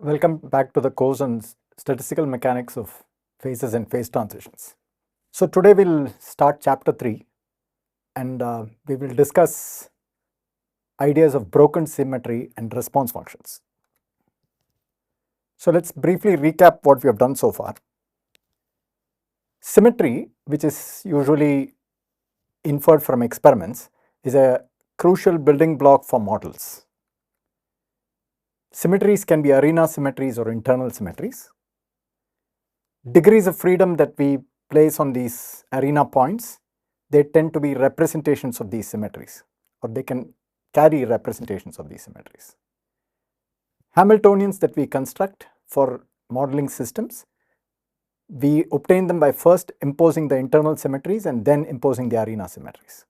Welcome back to the course on statistical mechanics of phases and phase transitions. So today we'll start chapter 3 and we will discuss ideas of broken symmetry and response functions. So let's briefly recap what we have done so far. Symmetry, which is usually inferred from experiments, is a crucial building block for models. Symmetries can be arena symmetries or internal symmetries. Degrees of freedom that we place on these arena points, they tend to be representations of these symmetries, or they can carry representations of these symmetries. Hamiltonians that we construct for modeling systems, we obtain them by first imposing the internal symmetries and then imposing the arena symmetries.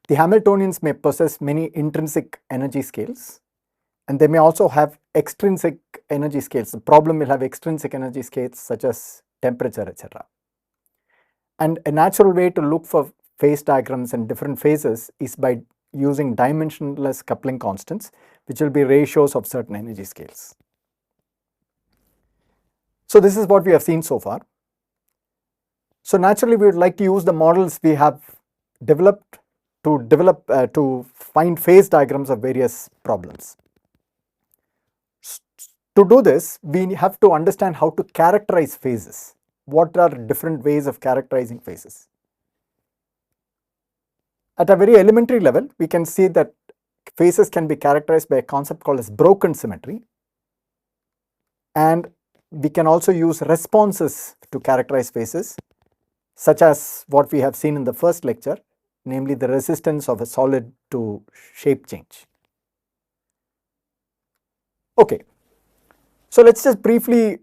The Hamiltonians may possess many intrinsic energy scales, and they may also have extrinsic energy scales. The problem will have extrinsic energy scales such as temperature, etc. And a natural way to look for phase diagrams and different phases is by using dimensionless coupling constants, which will be ratios of certain energy scales. So this is what we have seen so far. So naturally we would like to use the models we have developed to find phase diagrams of various problems. To do this, we have to understand how to characterize phases. What are different ways of characterizing phases? At a very elementary level, we can see that phases can be characterized by a concept called as broken symmetry. And we can also use responses to characterize phases, such as what we have seen in the first lecture, namely the resistance of a solid to shape change. Okay. So let's just briefly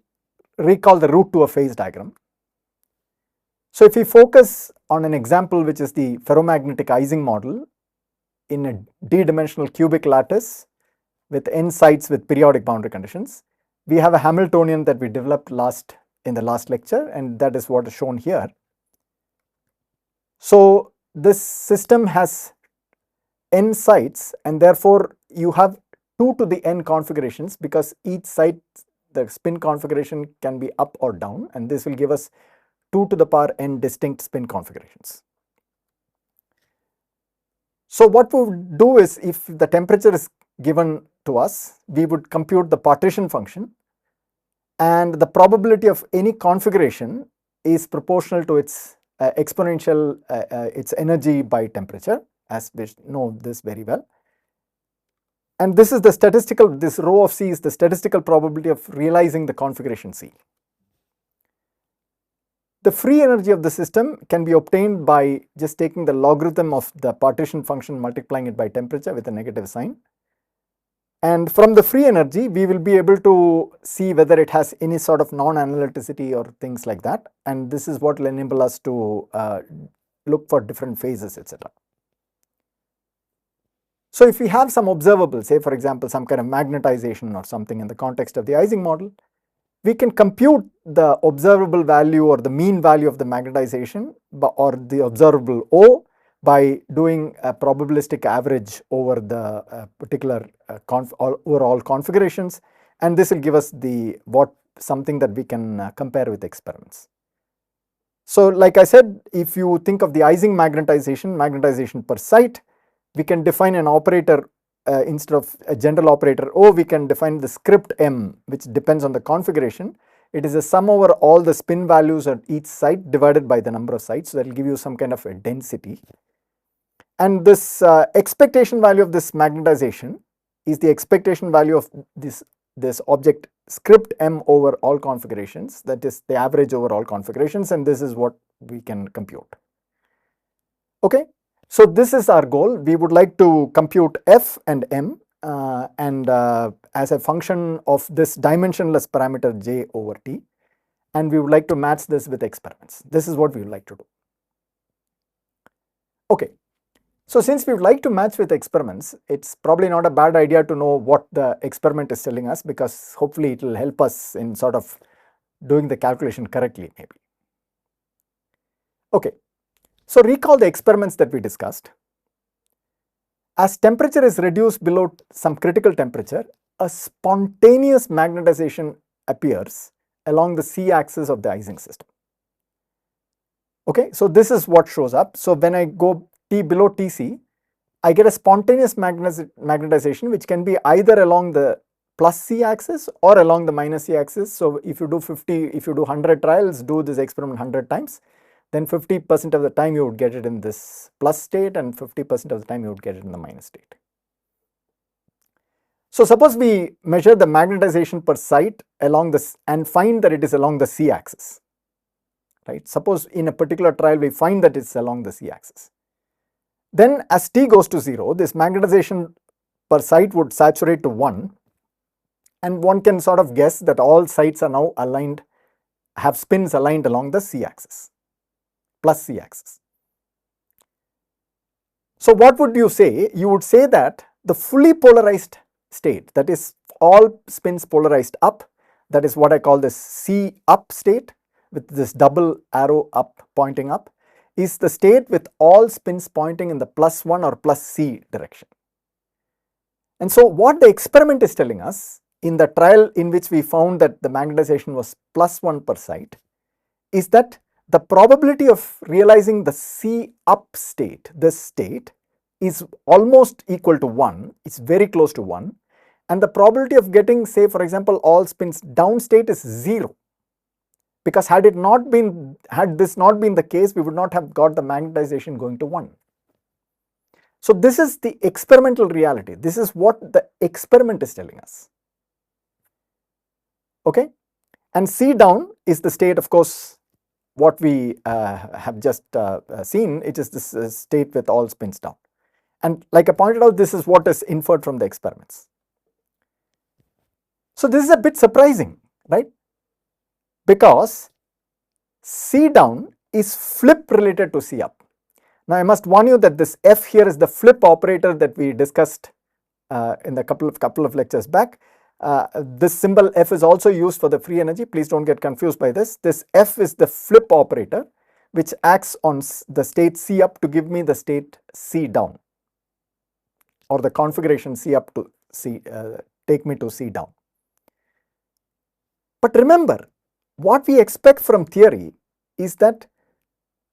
recall the route to a phase diagram. So if we focus on an example which is the ferromagnetic Ising model in a d-dimensional cubic lattice with n sites with periodic boundary conditions, we have a Hamiltonian that we developed in the last lecture, and that is what is shown here. So this system has n sites, and therefore you have 2 to the n configurations, because each site, the spin configuration can be up or down, and this will give us 2 to the power n distinct spin configurations. So what we would do is, if the temperature is given to us, we would compute the partition function, and the probability of any configuration is proportional to its exponential, its energy by temperature, as we know this very well. And this is the statistical, this rho of C is the statistical probability of realizing the configuration C. The free energy of the system can be obtained by just taking the logarithm of the partition function, multiplying it by temperature with a negative sign. And from the free energy, we will be able to see whether it has any sort of non-analyticity or things like that. And this is what will enable us to look for different phases, etc. So if we have some observable, say for example some kind of magnetization or something in the context of the Ising model, we can compute the observable value or the mean value of the magnetization or the observable O by doing a probabilistic average over the particular overall configurations, and this will give us something that we can compare with experiments. So like I said, if you think of the Ising magnetization per site, we can define an operator instead of a general operator O, we can define the script M, which depends on the configuration. It is a sum over all the spin values at each site divided by the number of sites. So that will give you some kind of a density. And this expectation value of this magnetization is the expectation value of this object script M over all configurations, that is the average over all configurations, and this is what we can compute. Okay. So this is our goal. We would like to compute F and M as a function of this dimensionless parameter J over T, and we would like to match this with experiments. This is what we would like to do. Okay. So since we would like to match with experiments, it's probably not a bad idea to know what the experiment is telling us, because hopefully it will help us in sort of doing the calculation correctly maybe. Okay. So recall the experiments that we discussed. As temperature is reduced below some critical temperature, a spontaneous magnetization appears along the c-axis of the Ising system. Okay, so this is what shows up. So when I go T below Tc, I get a spontaneous magnetization which can be either along the plus C axis or along the minus C axis. So if you do 100 trials, do this experiment 100 times, then 50% of the time you would get it in this plus state and 50% of the time you would get it in the minus state. So suppose we measure the magnetization per site along this and find that it is along the C axis, right? Suppose in a particular trial we find that it's along the C axis. Then as T goes to 0, this magnetization per site would saturate to 1, and one can sort of guess that all sites are now aligned, have spins aligned along the C axis, plus C axis. So what would you say? You would say that the fully polarized state, that is all spins polarized up, that is what I call the C up state with this double arrow up pointing up, is the state with all spins pointing in the plus 1 or plus C direction. And so what the experiment is telling us in the trial in which we found that the magnetization was plus 1 per site is that the probability of realizing the C up state, this state, is almost equal to 1, it's very close to 1, and the probability of getting, say for example, all spins down state is 0. Because had this not been the case, we would not have got the magnetization going to 1. So this is the experimental reality. This is what the experiment is telling us. Okay, and C down is the state, of course, what we have just seen. It is this state with all spins down. And like I pointed out, this is what is inferred from the experiments. So this is a bit surprising, right? Because C down is flip related to C up. Now I must warn you that this F here is the flip operator that we discussed in the couple of lectures back. This symbol F is also used for the free energy. Please don't get confused by this. This F is the flip operator which acts on the state C up to give me the state C down, or the configuration C up to C, take me to C down. But remember, what we expect from theory is that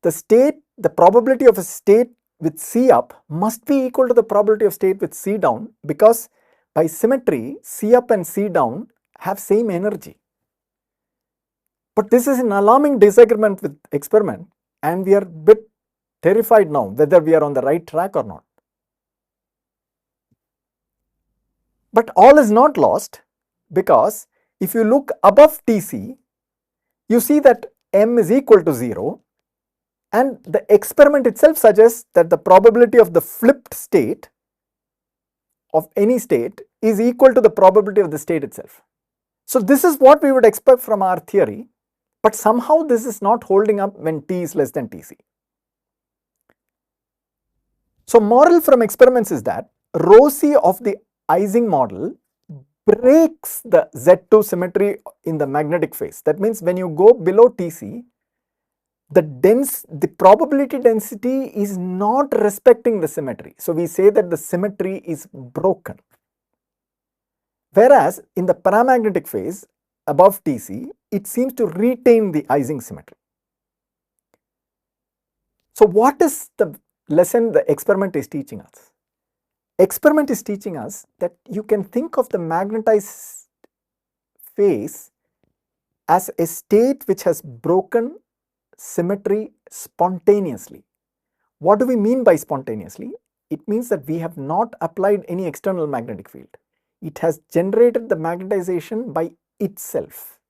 the probability of a state with C up must be equal to the probability of state with C down, because by symmetry, C up and C down have same energy. But this is an alarming disagreement with experiment, and we are a bit terrified now whether we are on the right track or not. But all is not lost, because if you look above Tc, you see that m is equal to 0, and the experiment itself suggests that the probability of the flipped state of any state is equal to the probability of the state itself. So this is what we would expect from our theory, but somehow this is not holding up when T is less than Tc. So moral from experiments is that rho C of the Ising model breaks the Z2 symmetry in the magnetic phase. That means when you go below Tc, the probability density is not respecting the symmetry. So we say that the symmetry is broken. Whereas in the paramagnetic phase above Tc, it seems to retain the Ising symmetry. So what is the lesson the experiment is teaching us? Experiment is teaching us that you can think of the magnetized phase as a state which has broken symmetry spontaneously. What do we mean by spontaneously? It means that we have not applied any external magnetic field. It has generated the magnetization by itself.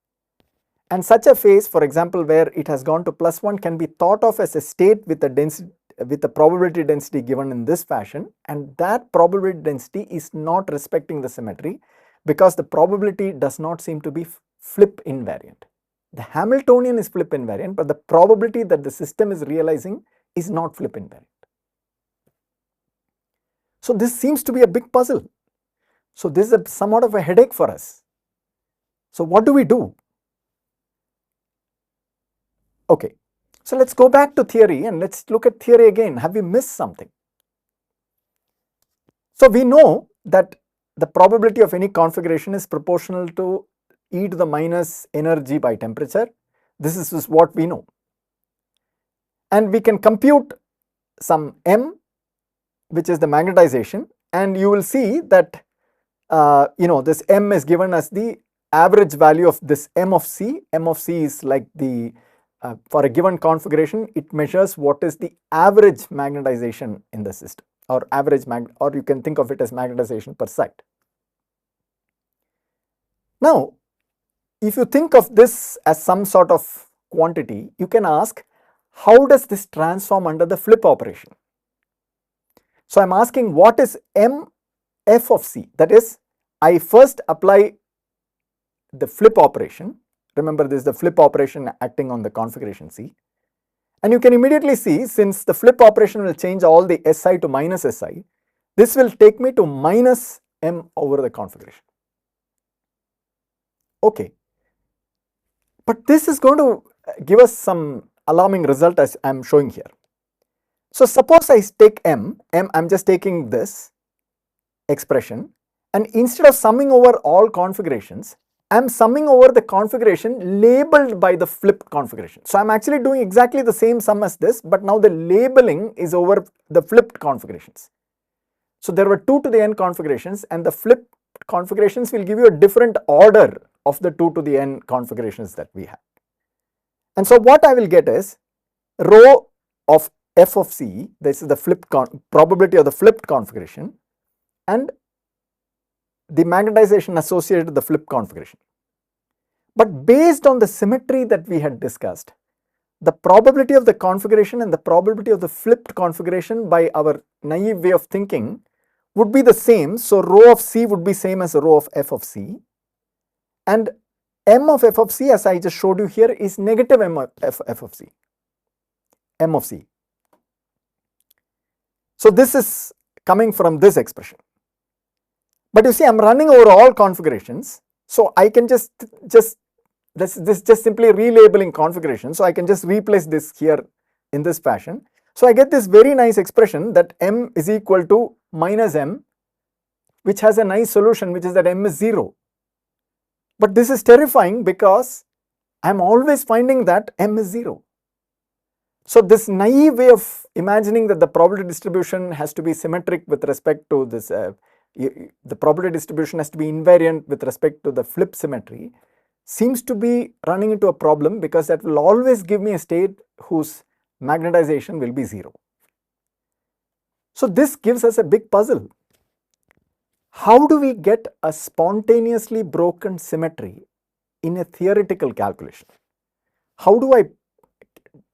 And such a phase, for example, where it has gone to plus 1, can be thought of as a state with a density, with the probability density given in this fashion, and that probability density is not respecting the symmetry because the probability does not seem to be flip invariant. The Hamiltonian is flip invariant, but the probability that the system is realizing is not flip invariant. So this seems to be a big puzzle. So this is somewhat of a headache for us. So what do we do? Okay. So let's go back to theory and let's look at theory again. Have we missed something? So we know that the probability of any configuration is proportional to e to the minus energy by temperature. This is what we know. And we can compute some m, which is the magnetization, and you will see that this m is given as the average value of this m of c. M of c is like the for a given configuration, it measures what is the average magnetization in the system, or average or you can think of it as magnetization per site. Now, if you think of this as some sort of quantity, you can ask, how does this transform under the flip operation? So, I am asking, what is m f of c? That is, I first apply the flip operation. Remember, this is the flip operation acting on the configuration C. And you can immediately see, since the flip operation will change all the Si to minus Si, this will take me to minus m over the configuration. Okay. But this is going to give us some alarming result as I am showing here. So, suppose I take m, I am just taking this expression, and instead of summing over all configurations, I am summing over the configuration labeled by the flipped configuration. So, I am actually doing exactly the same sum as this, but now the labeling is over the flipped configurations. So, there were 2 to the n configurations, and the flipped configurations will give you a different order of the 2 to the n configurations that we have. And so, what I will get is rho of f of c, this is the flipped probability of the flipped configuration, and the magnetization associated with the flip configuration. But based on the symmetry that we had discussed, the probability of the configuration and the probability of the flipped configuration by our naive way of thinking would be the same. So, rho of c would be same as rho of f of c, and m of f of c, as I just showed you here, is negative m of f of c, m of c. So, this is coming from this expression. But you see, I am running over all configurations, so I can this just simply relabeling configuration. So, I can just replace this here in this fashion. So, I get this very nice expression that m is equal to minus m, which has a nice solution, which is that m is 0. But this is terrifying because I am always finding that m is 0. So, this naive way of imagining that the probability distribution has to be symmetric with respect to this the probability distribution has to be invariant with respect to the flip symmetry seems to be running into a problem, because that will always give me a state whose magnetization will be 0. So, this gives us a big puzzle. How do we get a spontaneously broken symmetry in a theoretical calculation? How do I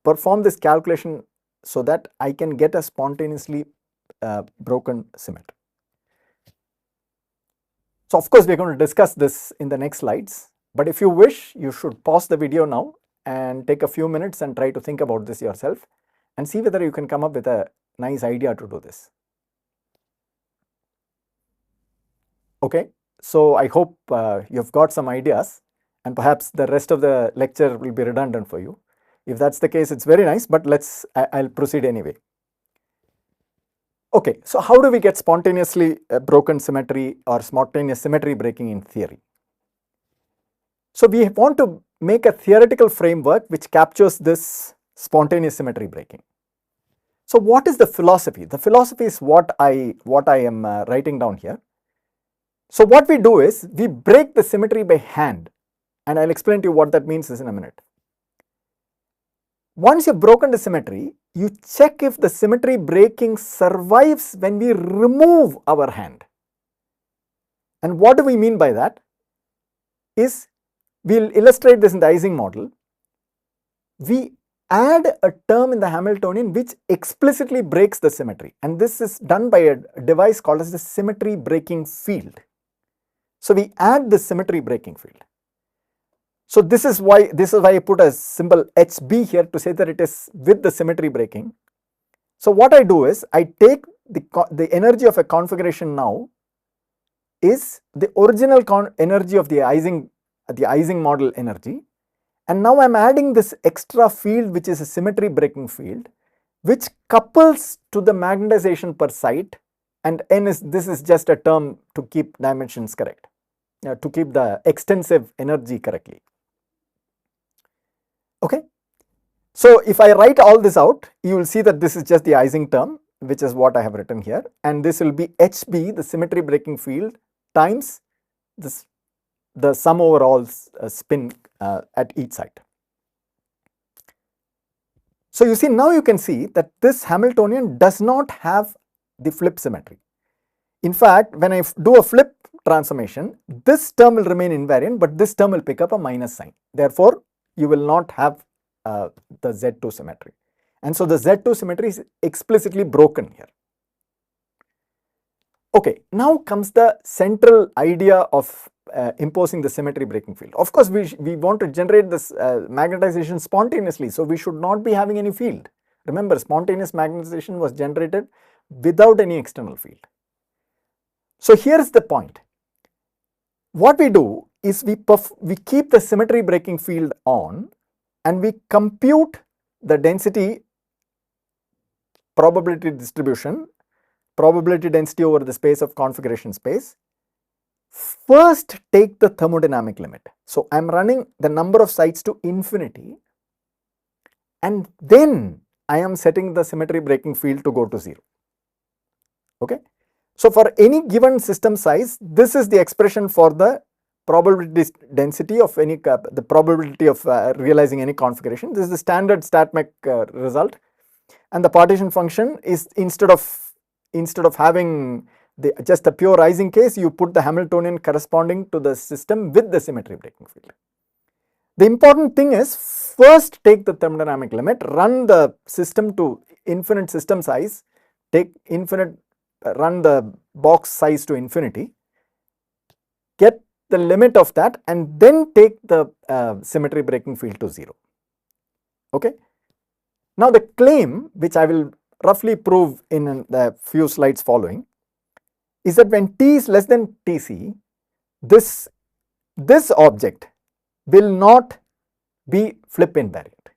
perform this calculation so that I can get a spontaneously broken symmetry? So, of course, we are going to discuss this in the next slides, but if you wish, you should pause the video now and take a few minutes and try to think about this yourself and see whether you can come up with a nice idea to do this. Okay, so I hope you have got some ideas, and perhaps the rest of the lecture will be redundant for you. If that's the case, it's very nice, but I'll proceed anyway. Okay, so how do we get spontaneously broken symmetry or spontaneous symmetry breaking in theory? So, we want to make a theoretical framework which captures this spontaneous symmetry breaking. So, what is the philosophy? The philosophy is what I am writing down here. So, what we do is we break the symmetry by hand, and I'll explain to you what that means in a minute. Once you've broken the symmetry, you check if the symmetry breaking survives when we remove our hand. And what do we mean by that? Is we'll illustrate this in the Ising model. We add a term in the Hamiltonian which explicitly breaks the symmetry, and this is done by a device called as the symmetry breaking field. So, we add the symmetry breaking field. So, this is why I put a symbol HB here to say that it is with the symmetry breaking. So, what I do is I take the energy of a configuration now is the original energy of the Ising model energy, and now I am adding this extra field which is a symmetry breaking field, which couples to the magnetization per site and n is, this is just a term to keep dimensions correct, to keep the extensive energy correctly. Okay. So if I write all this out, you will see that this is just the Ising term, which is what I have written here, and this will be HB, the symmetry breaking field, times this, the sum over all spin at each side. So you see, now you can see that this Hamiltonian does not have the flip symmetry. In fact, when I do a flip transformation, this term will remain invariant, but this term will pick up a minus sign. Therefore, you will not have the Z2 symmetry. And so the Z2 symmetry is explicitly broken here. Okay, now comes the central idea of imposing the symmetry breaking field. Of course, we want to generate this magnetization spontaneously, so we should not be having any field. Remember, spontaneous magnetization was generated without any external field. So here is the point. What we do is we keep the symmetry breaking field on, and we compute the density probability distribution, probability density over the space of configuration space. First, take the thermodynamic limit. So I am running the number of sites to infinity, and then I am setting the symmetry breaking field to go to 0. Okay. So for any given system size, this is the expression for the probability density of any, the probability of realizing any configuration. This is the standard StatMech result, and the partition function is, instead of having just a pure Ising case, you put the Hamiltonian corresponding to the system with the symmetry breaking field. The important thing is, first take the thermodynamic limit, run the system to infinite system size, take infinite, run the box size to infinity, get the limit of that, and then take the symmetry breaking field to 0. Okay. Now the claim, which I will roughly prove in the few slides following, is that when t is less than Tc, this object will not be flip invariant.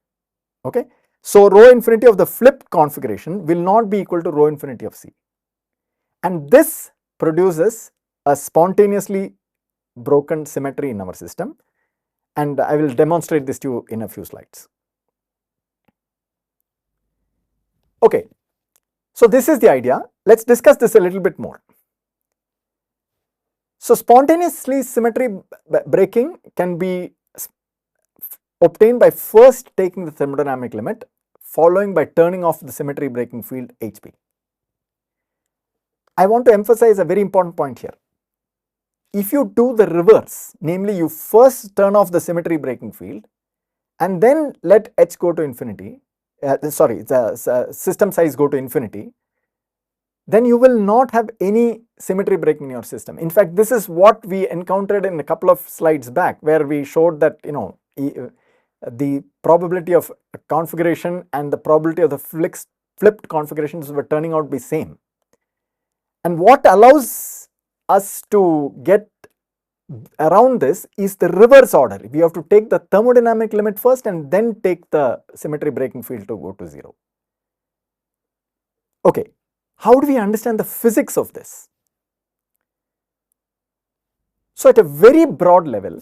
Okay. So rho infinity of the flip configuration will not be equal to rho infinity of C, and this produces a spontaneously broken symmetry in our system, and I will demonstrate this to you in a few slides. Okay, so this is the idea. Let's discuss this a little bit more. So spontaneously symmetry breaking can be obtained by first taking the thermodynamic limit, following by turning off the symmetry breaking field HB. I want to emphasize a very important point here. If you do the reverse, namely you first turn off the symmetry breaking field and then let H go to infinity, the system size go to infinity, then you will not have any symmetry breaking in your system. In fact, this is what we encountered in a couple of slides back, where we showed that, you know, the probability of configuration and the probability of the flipped configurations were turning out to be same. And what allows us to get around this is the reverse order. We have to take the thermodynamic limit first and then take the symmetry breaking field to go to 0. Okay, how do we understand the physics of this? So at a very broad level,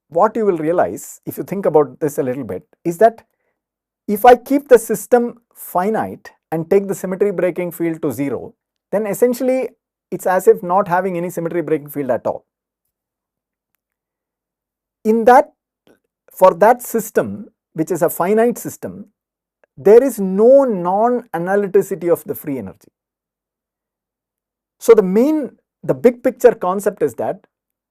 what you will realize, if you think about this a little bit, is that if I keep the system finite and take the symmetry breaking field to 0, then essentially it's as if not having any symmetry breaking field at all. In that, for that system, which is a finite system, there is no non-analyticity of the free energy. So the big picture concept is that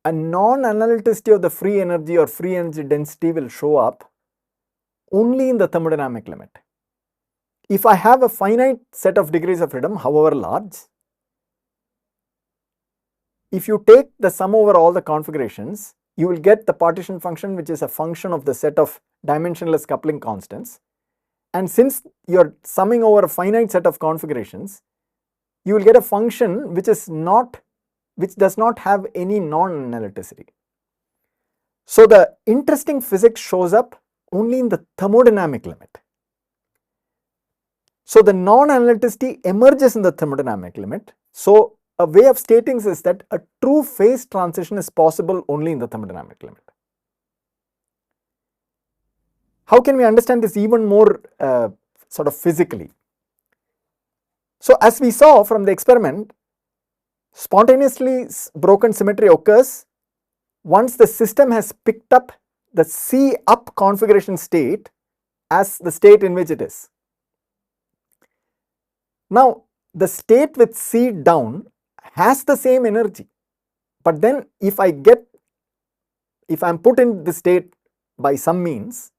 a non-analyticity of the free energy or free energy density will show up only in the thermodynamic limit. If I have a finite set of degrees of freedom, however large, if you take the sum over all the configurations, you will get the partition function, which is a function of the set of dimensionless coupling constants. And since you are summing over a finite set of configurations, you will get a function which does not have any non-analyticity. So the interesting physics shows up only in the thermodynamic limit. So the non-analyticity emerges in the thermodynamic limit. So a way of stating this is that a true phase transition is possible only in the thermodynamic limit. How can we understand this even more sort of physically? So as we saw from the experiment, spontaneously broken symmetry occurs once the system has picked up the C up configuration state as the state in which it is. Now the state with C down has the same energy, but then if I am put in the state by some means,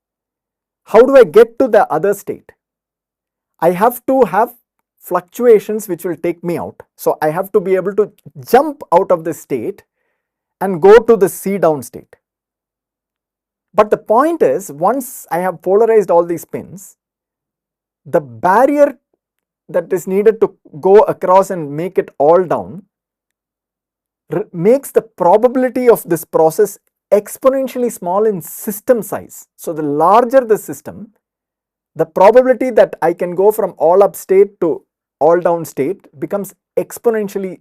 how do I get to the other state? I have to have fluctuations which will take me out. So I have to be able to jump out of this state and go to the C down state. But the point is, once I have polarized all these pins, the barrier that is needed to go across and make it all down makes the probability of this process exponentially small in system size. So the larger the system, the probability that I can go from all up state to all down state becomes exponentially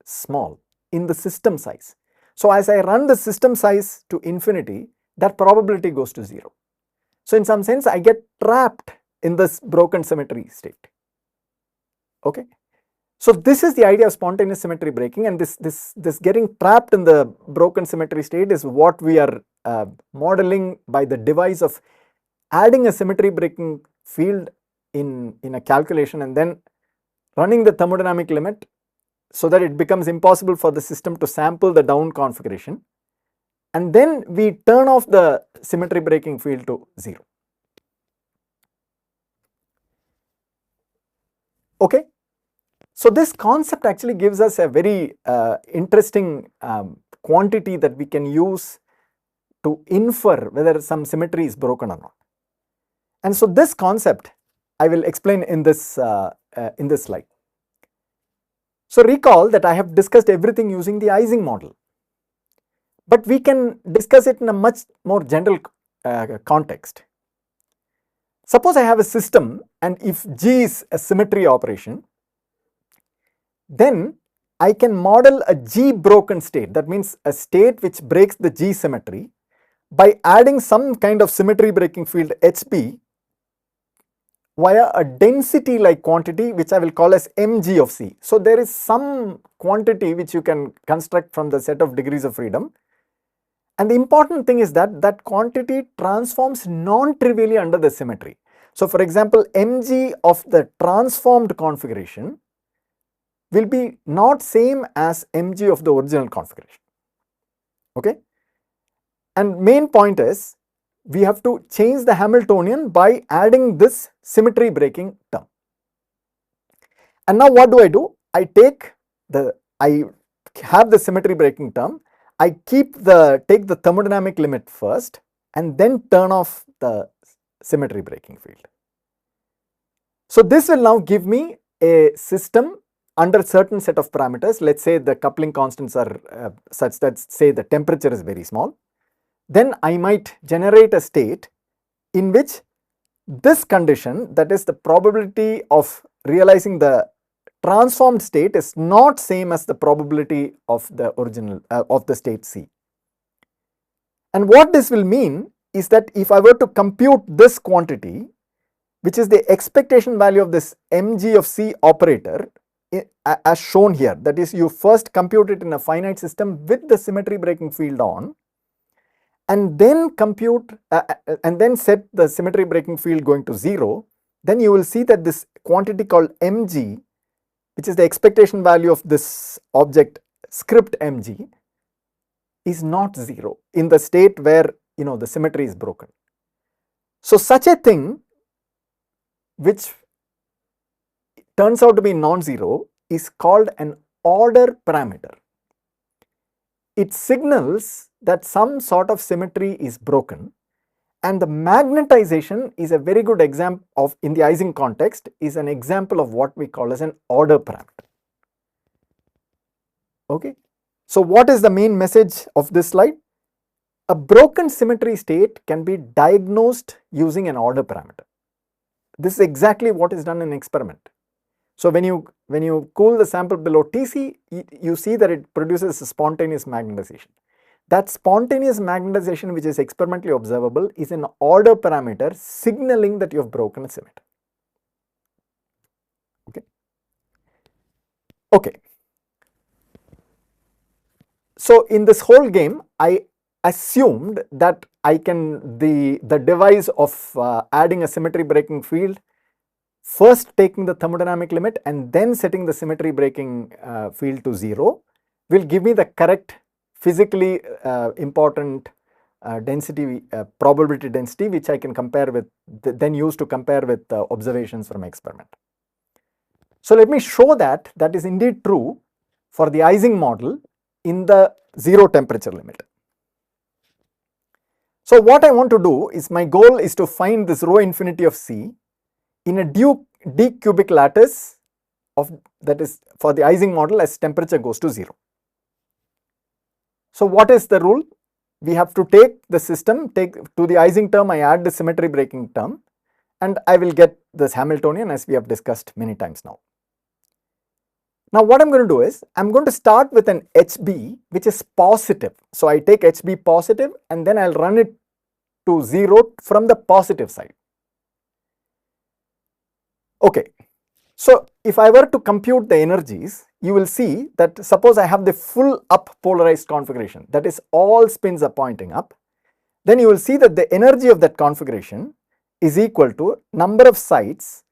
small in the system size. So as I run the system size to infinity, that probability goes to 0. So in some sense, I get trapped in this broken symmetry state. Okay. So this is the idea of spontaneous symmetry breaking, and this getting trapped in the broken symmetry state is what we are modeling by the device of adding a symmetry breaking field in a calculation and then running the thermodynamic limit so that it becomes impossible for the system to sample the down configuration, and then we turn off the symmetry breaking field to 0. Okay. So this concept actually gives us a very interesting quantity that we can use to infer whether some symmetry is broken or not. And so this concept I will explain in this slide. So recall that I have discussed everything using the Ising model, but we can discuss it in a much more general context. Suppose I have a system, and if G is a symmetry operation, then I can model a G broken state, that means a state which breaks the G symmetry, by adding some kind of symmetry breaking field HB via a density like quantity which I will call as mg of C. So there is some quantity which you can construct from the set of degrees of freedom, and the important thing is that that quantity transforms non-trivially under the symmetry. So for example, mg of the transformed configuration will be not same as mg of the original configuration. Okay, and main point is we have to change the Hamiltonian by adding this symmetry breaking term. And now what do? I have the symmetry breaking term, I take the thermodynamic limit first and then turn off the symmetry breaking field. So this will now give me a system under certain set of parameters. Let's say the coupling constants are such that, say, the temperature is very small. Then I might generate a state in which this condition, that is the probability of realizing the transformed state, is not same as the probability of the original of the state C. And what this will mean is that if I were to compute this quantity, which is the expectation value of this mg of C operator as shown here, that is, you first compute it in a finite system with the symmetry breaking field on, and then compute and then set the symmetry breaking field going to 0, then you will see that this quantity called mg, which is the expectation value of this object script mg, is not 0 in the state where the symmetry is broken. So such a thing which turns out to be non-zero is called an order parameter. It signals that some sort of symmetry is broken, and the magnetization is a very good example of, in the Ising context, is an example of what we call as an order parameter. Okay. So what is the main message of this slide? A broken symmetry state can be diagnosed using an order parameter. This is exactly what is done in experiment. So when you cool the sample below Tc, you see that it produces a spontaneous magnetization. That spontaneous magnetization, which is experimentally observable, is an order parameter signaling that you have broken a symmetry. Okay. So in this whole game, I assumed that I can the device of adding a symmetry breaking field, first taking the thermodynamic limit and then setting the symmetry breaking field to 0, will give me the correct physically important density, probability density, which I can compare with, then use to compare with observations from experiment. So let me show that that is indeed true for the Ising model in the 0 temperature limit. So what I want to do is, my goal is to find this rho infinity of C in a d cubic lattice of, that is for the Ising model as temperature goes to 0. So what is the rule? We have to take the system, take to the Ising term, I add the symmetry breaking term, and I will get this Hamiltonian, as we have discussed many times now. Now what I am going to do is, I am going to start with an HB which is positive. So I take HB positive and then I will run it to 0 from the positive side. Okay. So if I were to compute the energies, you will see that suppose I have the full up polarized configuration, that is all spins are pointing up, then you will see that the energy of that configuration is equal to number of sites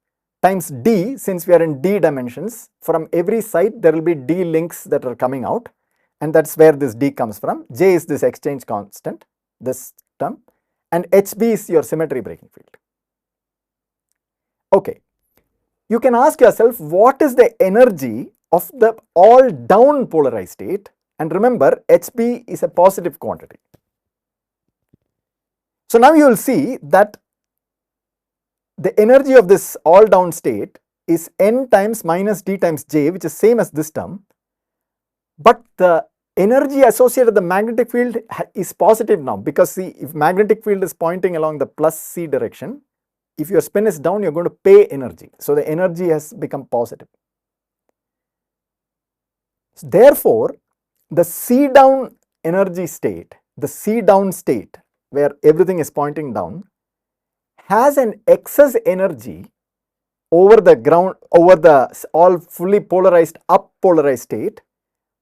times d, since we are in d dimensions. From every site there will be d links that are coming out, and that is where this d comes from. J is this exchange constant, this term, and HB is your symmetry breaking field. Okay. You can ask yourself, what is the energy of the all down polarized state? And remember, HB is a positive quantity. So now you will see that the energy of this all down state is n times minus d times j, which is same as this term, but the energy associated with the magnetic field is positive now, because see, if magnetic field is pointing along the plus c direction, if your spin is down, you are going to pay energy. So the energy has become positive. Therefore, the C down energy state, the C down state where everything is pointing down, has an excess energy over the ground, over the all fully polarized up polarized state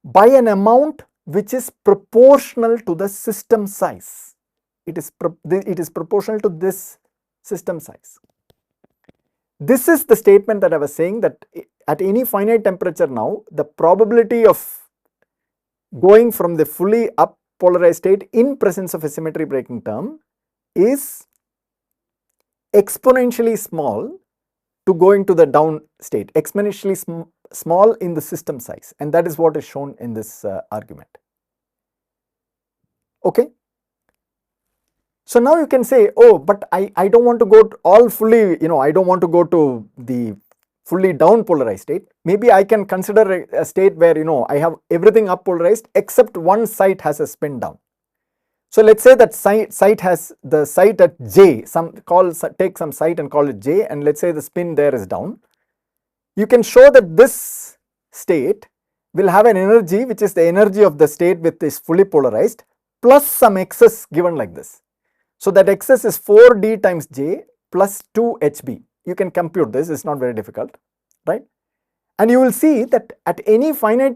by an amount which is proportional to the system size. It is proportional to this system size. This is the statement that I was saying, that at any finite temperature now, the probability of going from the fully up polarized state in presence of a symmetry breaking term is exponentially small to going to the down state, exponentially small in the system size, and that is what is shown in this argument. Okay. So now you can say, oh, but I don't want to go to all fully, I don't want to go to the fully down polarized state. Maybe I can consider a state where, I have everything up polarized except one site has a spin down. So let's say that site has the site at J, take some site and call it J, and let's say the spin there is down. You can show that this state will have an energy which is the energy of the state with this fully polarized plus some excess given like this. So that excess is 4d times j plus 2hb. You can compute this, it's not very difficult, right? And you will see that at any finite,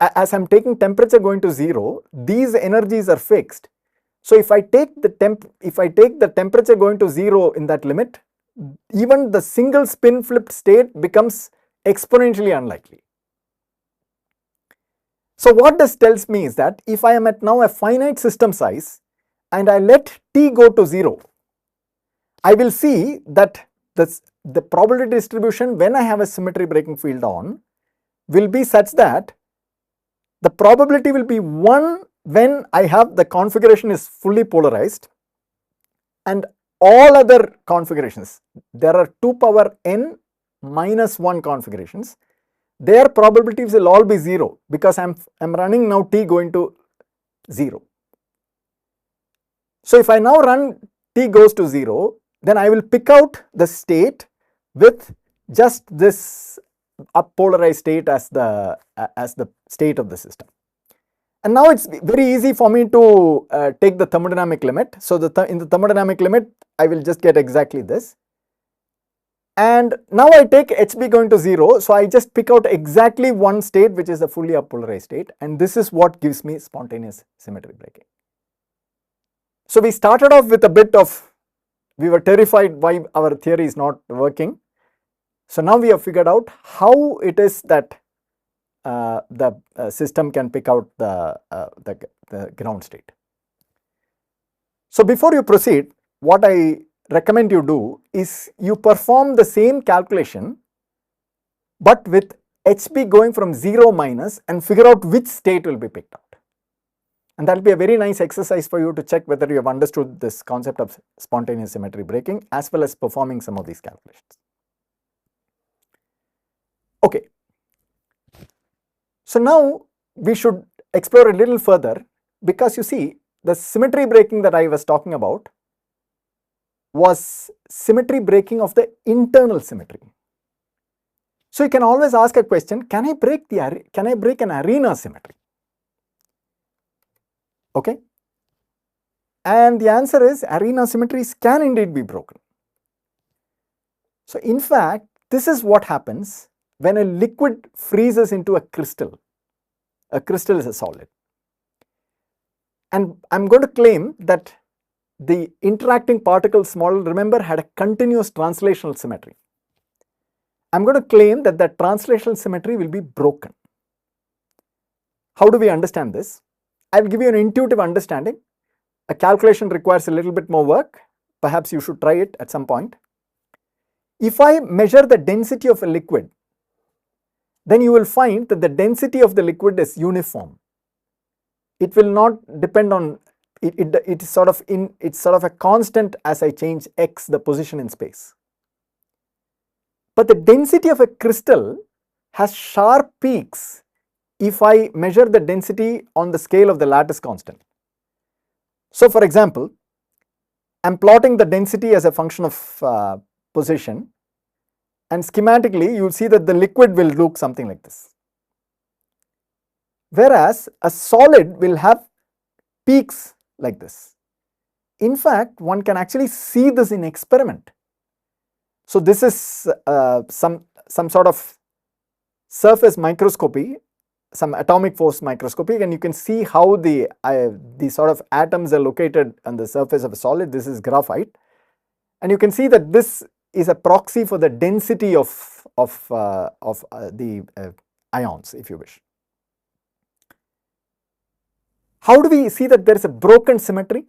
as I'm taking temperature going to 0, these energies are fixed. So if I take the temperature going to 0 in that limit, even the single spin flipped state becomes exponentially unlikely. So what this tells me is that if I am at now a finite system size and I let t go to 0, I will see that the probability distribution when I have a symmetry breaking field on will be such that the probability will be 1 when I have the configuration is fully polarized, and all other configurations, there are 2 power n minus 1 configurations, their probabilities will all be 0 because I'm running now t going to 0. So if I now run t goes to 0, then I will pick out the state with just this up polarized state as the state of the system. And now it's very easy for me to take the thermodynamic limit. So in the thermodynamic limit, I will just get exactly this. And now I take HB going to 0, so I just pick out exactly one state which is a fully upolarized state, and this is what gives me spontaneous symmetry breaking. So we started off with a bit of, we were terrified why our theory is not working. So now we have figured out how it is that the system can pick out the ground state. So before you proceed, what I recommend you do is you perform the same calculation but with HB going from 0 minus and figure out which state will be picked out. And that will be a very nice exercise for you to check whether you have understood this concept of spontaneous symmetry breaking as well as performing some of these calculations. Okay. So now we should explore a little further, because you see the symmetry breaking that I was talking about was symmetry breaking of the internal symmetry. So you can always ask a question, can I break an arena symmetry? Okay. And the answer is arena symmetries can indeed be broken. So in fact, this is what happens when a liquid freezes into a crystal. A crystal is a solid. And I'm going to claim that the interacting particles model, remember, had a continuous translational symmetry. I'm going to claim that that translational symmetry will be broken. How do we understand this? I will give you an intuitive understanding. A calculation requires a little bit more work. Perhaps you should try it at some point. If I measure the density of a liquid, then you will find that the density of the liquid is uniform. It will not depend on it's sort of a constant as I change x, the position in space. But the density of a crystal has sharp peaks if I measure the density on the scale of the lattice constant. So for example, I am plotting the density as a function of position, and schematically you will see that the liquid will look something like this. Whereas a solid will have peaks like this. In fact, one can actually see this in experiment. So this is some sort of surface microscopy, some atomic force microscopy, and you can see how the sort of atoms are located on the surface of a solid. This is graphite, and you can see that this is a proxy for the density of the ions, if you wish. How do we see that there is a broken symmetry?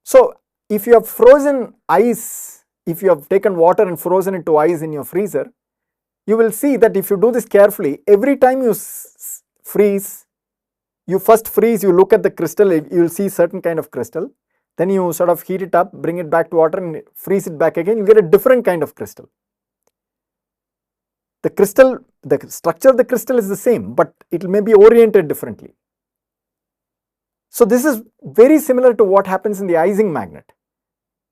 So if you have frozen ice, if you have taken water and frozen it to ice in your freezer, you will see that if you do this carefully, every time you freeze, you first freeze, you look at the crystal, you will see certain kind of crystal, then you sort of heat it up, bring it back to water and freeze it back again, you get a different kind of crystal. The crystal, the structure of the crystal is the same, but it may be oriented differently. So this is very similar to what happens in the Ising magnet.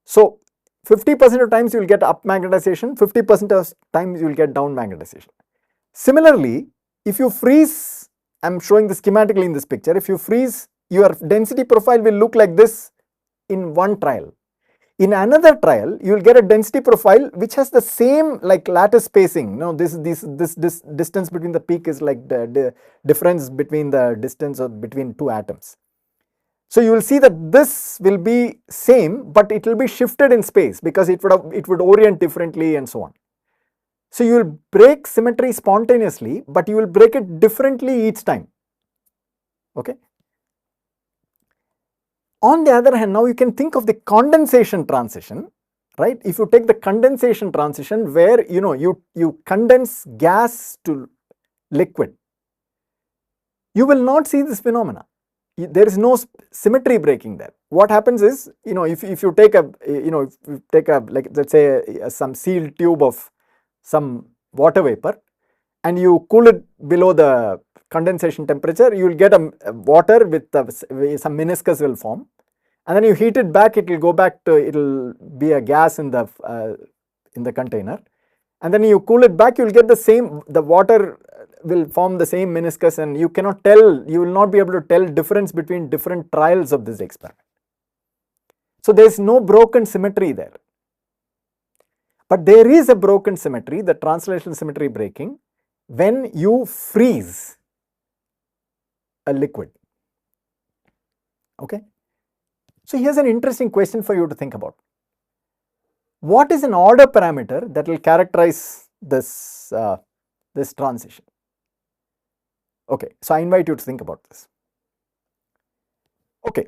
So 50% of times you will get up magnetization, 50% of times you will get down magnetization. Similarly, if you freeze, I am showing this schematically in this picture, if you freeze, your density profile will look like this in one trial. In another trial, you will get a density profile which has the same like lattice spacing. No, this distance between the peak is like the difference between the distance of between two atoms. So you will see that this will be same, but it will be shifted in space because it would orient differently and so on. So you will break symmetry spontaneously, but you will break it differently each time. Okay. On the other hand, now you can think of the condensation transition, right? If you take the condensation transition where you condense gas to liquid, you will not see this phenomena. There is no symmetry breaking there. What happens is, if you take like let's say some sealed tube of some water vapor and you cool it below the condensation temperature, you will get a water with some meniscus will form, and then you heat it back, it will go back to, it will be a gas in the container, and then you cool it back, you will get the same, the water will form the same meniscus, and you cannot tell, you will not be able to tell difference between different trials of this experiment. So there is no broken symmetry there. But there is a broken symmetry, the translational symmetry breaking, when you freeze a liquid. Okay. So here's an interesting question for you to think about. What is an order parameter that will characterize this, this transition? Okay, so I invite you to think about this. Okay.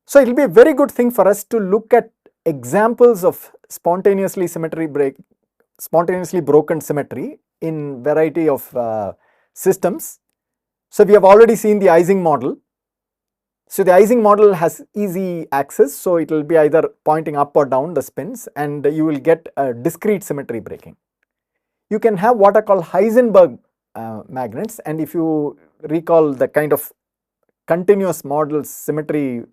So it will be a very good thing for us to look at examples of spontaneously broken symmetry in variety of systems. So we have already seen the Ising model. So the Ising model has easy axis, so it will be either pointing up or down the spins, and you will get a discrete symmetry breaking. You can have what are called Heisenberg magnets, and if you recall the kind of continuous models symmetry,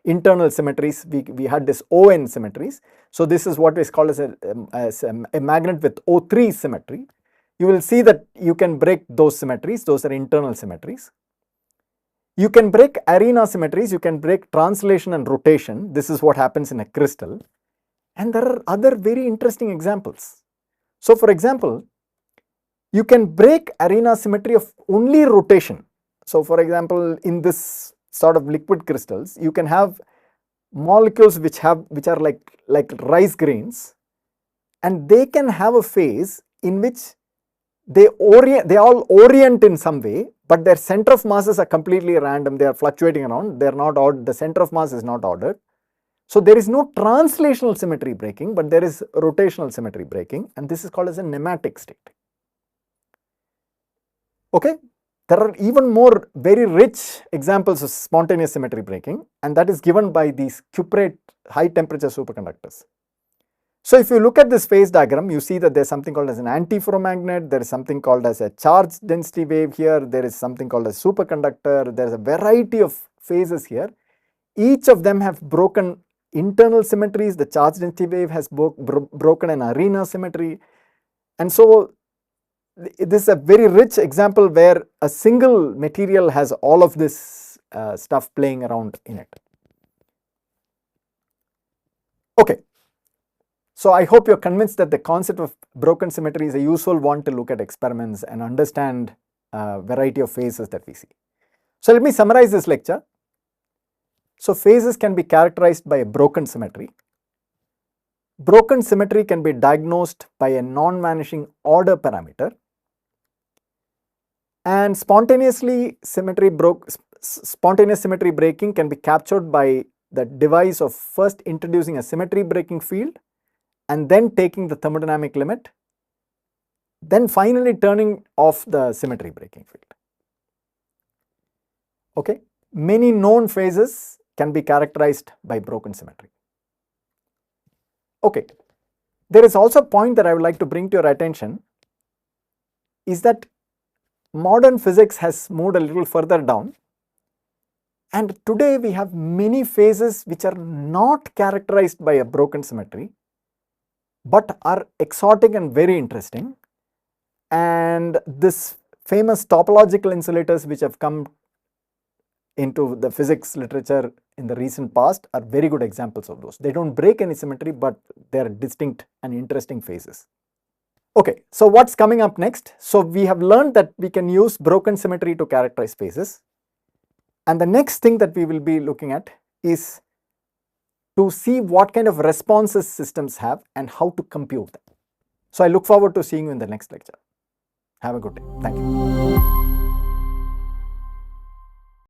internal symmetries, we had this ON symmetries. So this is what is called as a magnet with O3 symmetry. You will see that you can break those symmetries, those are internal symmetries. You can break arena symmetries, you can break translation and rotation. This is what happens in a crystal. And there are other very interesting examples. So for example, you can break arena symmetry of only rotation. So for example, in this sort of liquid crystals, you can have molecules which are like rice grains, and they can have a phase in which they all orient in some way, but their center of masses are completely random, they are fluctuating around, they are not ordered, the center of mass is not ordered. So there is no translational symmetry breaking, but there is rotational symmetry breaking, and this is called as a nematic state. Okay, there are even more very rich examples of spontaneous symmetry breaking, and that is given by these cuprate high temperature superconductors. So if you look at this phase diagram, you see that there is something called as an antiferromagnet, there is something called as a charge density wave here, there is something called a superconductor, there is a variety of phases here. Each of them have broken internal symmetries, the charge density wave has broken an arena symmetry, and so this is a very rich example where a single material has all of this stuff playing around in it. Okay. So I hope you're convinced that the concept of broken symmetry is a useful one to look at experiments and understand a variety of phases that we see. So let me summarize this lecture. So phases can be characterized by a broken symmetry. Broken symmetry can be diagnosed by a non-vanishing order parameter. And spontaneous symmetry breaking can be captured by the device of first introducing a symmetry breaking field and then taking the thermodynamic limit, then finally turning off the symmetry breaking field. Okay, many known phases can be characterized by broken symmetry. Okay, there is also a point that I would like to bring to your attention, is that modern physics has moved a little further down, and today we have many phases which are not characterized by a broken symmetry, but are exotic and very interesting. And this famous topological insulators which have come into the physics literature in the recent past are very good examples of those. They don't break any symmetry, but they are distinct and interesting phases. Okay, so what's coming up next? So we have learned that we can use broken symmetry to characterize phases. And the next thing that we will be looking at is to see what kind of responses systems have and how to compute them. So I look forward to seeing you in the next lecture. Have a good day. Thank you.